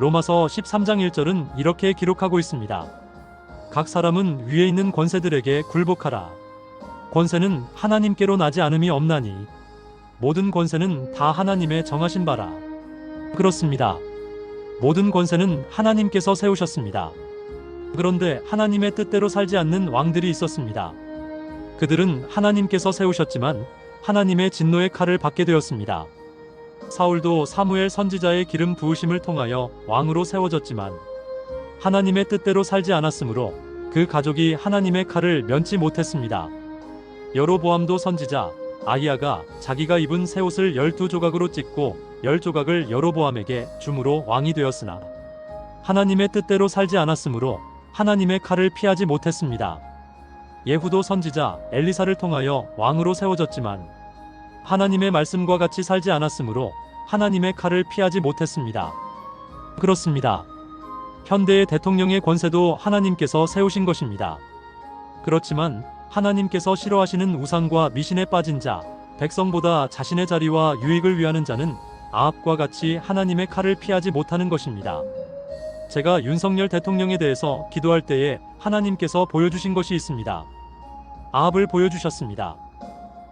로마서 13장 1절은 이렇게 기록하고 있습니다. 각 사람은 위에 있는 권세들에게 굴복하라. 권세는 하나님께로 나지 않음이 없나니 모든 권세는 다 하나님의 정하신 바라. 그렇습니다. 모든 권세는 하나님께서 세우셨습니다. 그런데 하나님의 뜻대로 살지 않는 왕들이 있었습니다. 그들은 하나님께서 세우셨지만 하나님의 진노의 칼을 받게 되었습니다. 사울도 사무엘 선지자의 기름 부으심을 통하여 왕으로 세워졌지만 하나님의 뜻대로 살지 않았으므로 그 가족이 하나님의 칼을 면치 못했습니다. 여로보암도 선지자 아히야가 자기가 입은 새 옷을 12조각으로 찢고 10조각을 여로보암에게 줌으로 왕이 되었으나 하나님의 뜻대로 살지 않았으므로 하나님의 칼을 피하지 못했습니다. 예후도 선지자 엘리사를 통하여 왕으로 세워졌지만 하나님의 말씀과 같이 살지 않았으므로 하나님의 칼을 피하지 못했습니다. 그렇습니다. 현대의 대통령의 권세도 하나님께서 세우신 것입니다. 그렇지만 하나님께서 싫어하시는 우상과 미신에 빠진 자, 백성보다 자신의 자리와 유익을 위하는 자는 아합과 같이 하나님의 칼을 피하지 못하는 것입니다. 제가 윤석열 대통령에 대해서 기도할 때에 하나님께서 보여주신 것이 있습니다. 아합을 보여주셨습니다.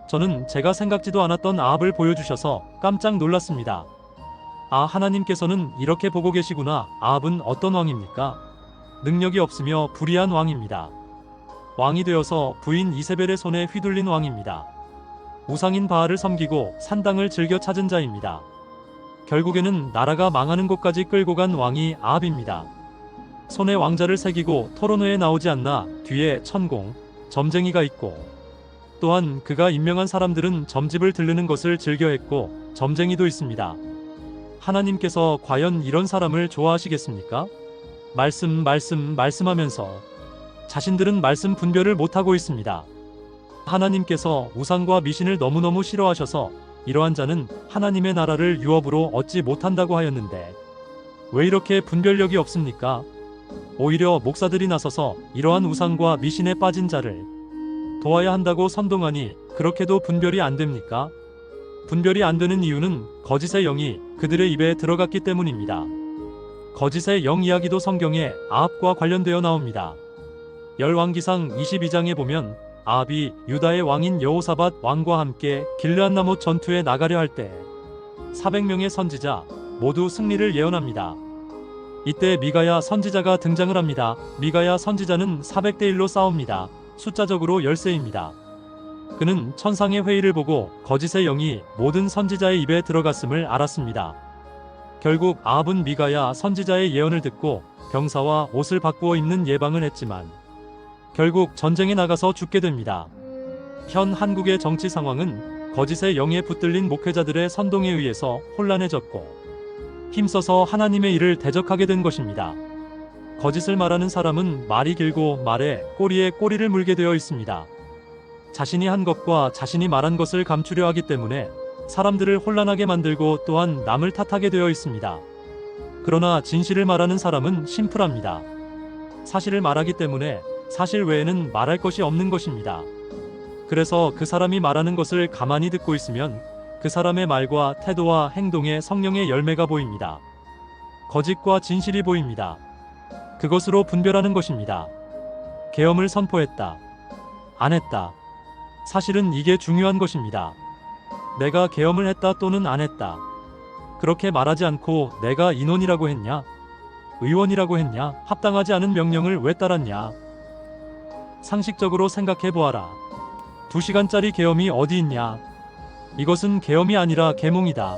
저는 제가 생각지도 않았던 아합을 보여주셔서 깜짝 놀랐습니다. 아, 하나님께서는 이렇게 보고 계시구나. 아합은 어떤 왕입니까? 능력이 없으며 불의한 왕입니다. 왕이 되어서 부인 이세벨의 손에 휘둘린 왕입니다. 우상인 바알을 섬기고 산당을 즐겨 찾은 자입니다. 결국에는 나라가 망하는 곳까지 끌고 간 왕이 아합입니다. 손에 왕자를 새기고 토론회에 나오지 않나 뒤에 천공, 점쟁이가 있고 또한 그가 임명한 사람들은 점집을 들르는 것을 즐겨했고 점쟁이도 있습니다. 하나님께서 과연 이런 사람을 좋아하시겠습니까? 말씀하면서 자신들은 말씀 분별을 못하고 있습니다. 하나님께서 우상과 미신을 너무너무 싫어하셔서 이러한 자는 하나님의 나라를 유업으로 얻지 못한다고 하였는데 왜 이렇게 분별력이 없습니까? 오히려 목사들이 나서서 이러한 우상과 미신에 빠진 자를 도와야 한다고 선동하니 그렇게도 분별이 안 됩니까? 분별이 안 되는 이유는 거짓의 영이 그들의 입에 들어갔기 때문입니다. 거짓의 영 이야기도 성경에 아합과 관련되어 나옵니다. 열왕기상 22장에 보면 아합이 유다의 왕인 여호사밧 왕과 함께 길르앗나못 전투에 나가려 할 때 400명의 선지자 모두 승리를 예언합니다. 이때 미가야 선지자가 등장을 합니다. 미가야 선지자는 400대 1로 싸웁니다. 숫자적으로 열세입니다. 그는 천상의 회의를 보고 거짓의 영이 모든 선지자의 입에 들어갔음을 알았습니다. 결국 아합은 미가야 선지자의 예언을 듣고 병사와 옷을 바꾸어 입는 예방을 했지만 결국 전쟁에 나가서 죽게 됩니다. 현 한국의 정치 상황은 거짓의 영에 붙들린 목회자들의 선동에 의해서 혼란해졌고 힘써서 하나님의 일을 대적하게 된 것입니다. 거짓을 말하는 사람은 말이 길고 말에 꼬리에 꼬리를 물게 되어 있습니다. 자신이 한 것과 자신이 말한 것을 감추려 하기 때문에 사람들을 혼란하게 만들고 또한 남을 탓하게 되어 있습니다. 그러나 진실을 말하는 사람은 심플합니다. 사실을 말하기 때문에 사실 외에는 말할 것이 없는 것입니다. 그래서 그 사람이 말하는 것을 가만히 듣고 있으면 그 사람의 말과 태도와 행동에 성령의 열매가 보입니다. 거짓과 진실이 보입니다. 그것으로 분별하는 것입니다. 계엄을 선포했다. 안 했다. 사실은 이게 중요한 것입니다. 내가 계엄을 했다 또는 안 했다. 그렇게 말하지 않고 내가 인원이라고 했냐? 의원이라고 했냐? 합당하지 않은 명령을 왜 따랐냐? 상식적으로 생각해 보아라. 2시간짜리 계엄이 어디 있냐? 이것은 계엄이 아니라 계몽이다.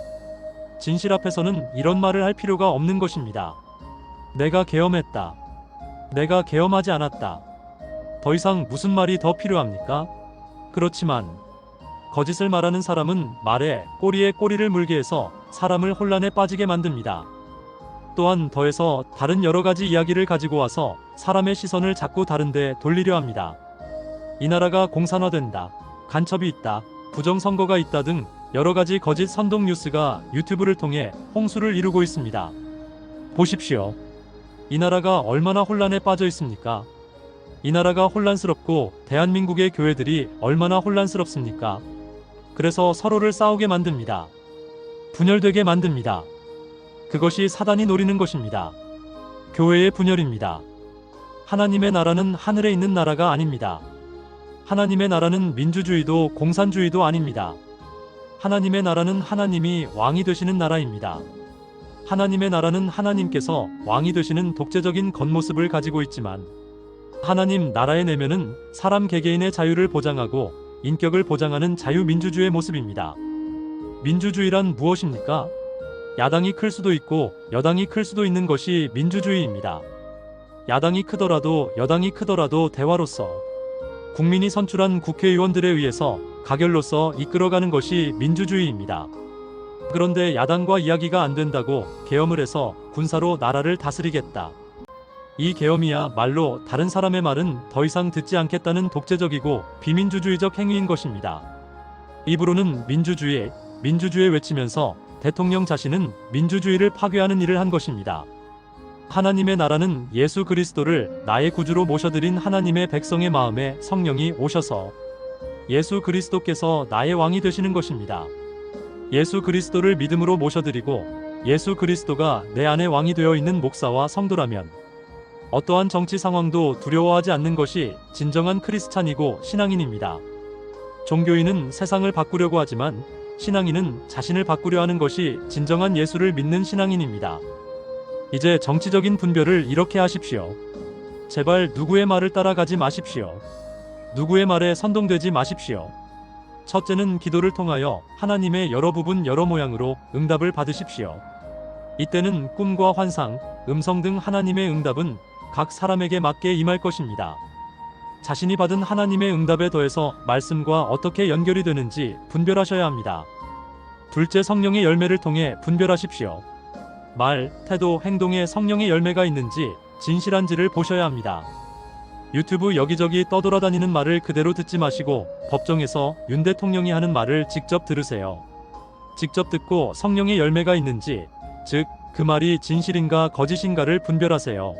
진실 앞에서는 이런 말을 할 필요가 없는 것입니다. 내가 계엄했다. 내가 계엄하지 않았다. 더 이상 무슨 말이 더 필요합니까? 그렇지만 거짓을 말하는 사람은 말에 꼬리에 꼬리를 물게 해서 사람을 혼란에 빠지게 만듭니다. 또한 더해서 다른 여러 가지 이야기를 가지고 와서 사람의 시선을 자꾸 다른 데 돌리려 합니다. 이 나라가 공산화된다. 간첩이 있다. 부정선거가 있다 등 여러 가지 거짓 선동 뉴스가 유튜브를 통해 홍수를 이루고 있습니다. 보십시오. 이 나라가 얼마나 혼란에 빠져 있습니까? 이 나라가 혼란스럽고 대한민국의 교회들이 얼마나 혼란스럽습니까? 그래서 서로를 싸우게 만듭니다. 분열되게 만듭니다. 그것이 사단이 노리는 것입니다. 교회의 분열입니다. 하나님의 나라는 하늘에 있는 나라가 아닙니다. 하나님의 나라는 민주주의도 공산주의도 아닙니다. 하나님의 나라는 하나님이 왕이 되시는 나라입니다. 하나님의 나라는 하나님께서 왕이 되시는 독재적인 겉모습을 가지고 있지만 하나님 나라의 내면은 사람 개개인의 자유를 보장하고 인격을 보장하는 자유민주주의의 모습입니다. 민주주의란 무엇입니까? 야당이 클 수도 있고 여당이 클 수도 있는 것이 민주주의입니다. 야당이 크더라도 여당이 크더라도 대화로서 국민이 선출한 국회의원들에 의해서 가결로서 이끌어가는 것이 민주주의입니다. 그런데 야당과 이야기가 안 된다고 계엄을 해서 군사로 나라를 다스리겠다. 이 계엄이야 말로 다른 사람의 말은 더 이상 듣지 않겠다는 독재적이고 비민주주의적 행위인 것입니다. 입으로는 민주주의 외치면서 대통령 자신은 민주주의를 파괴하는 일을 한 것입니다. 하나님의 나라는 예수 그리스도를 나의 구주로 모셔드린 하나님의 백성의 마음에 성령이 오셔서 예수 그리스도께서 나의 왕이 되시는 것입니다. 예수 그리스도를 믿음으로 모셔드리고 예수 그리스도가 내 안에 왕이 되어 있는 목사와 성도라면 어떠한 정치 상황도 두려워하지 않는 것이 진정한 크리스찬이고 신앙인입니다. 종교인은 세상을 바꾸려고 하지만 신앙인은 자신을 바꾸려 하는 것이 진정한 예수를 믿는 신앙인입니다. 이제 정치적인 분별을 이렇게 하십시오. 제발 누구의 말을 따라가지 마십시오. 누구의 말에 선동되지 마십시오. 첫째는 기도를 통하여 하나님의 여러 부분 여러 모양으로 응답을 받으십시오. 이때는 꿈과 환상, 음성 등 하나님의 응답은 각 사람에게 맞게 임할 것입니다. 자신이 받은 하나님의 응답에 더해서 말씀과 어떻게 연결이 되는지 분별하셔야 합니다. 둘째, 성령의 열매를 통해 분별하십시오. 말, 태도, 행동에 성령의 열매가 있는지 진실한지를 보셔야 합니다. 유튜브 여기저기 떠돌아다니는 말을 그대로 듣지 마시고 법정에서 윤 대통령이 하는 말을 직접 들으세요. 직접 듣고 성령의 열매가 있는지, 즉 그 말이 진실인가 거짓인가를 분별하세요.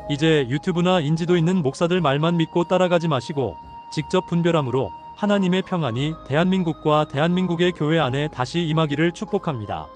이제 유튜브나 인지도 있는 목사들 말만 믿고 따라가지 마시고 직접 분별함으로 하나님의 평안이 대한민국과 대한민국의 교회 안에 다시 임하기를 축복합니다.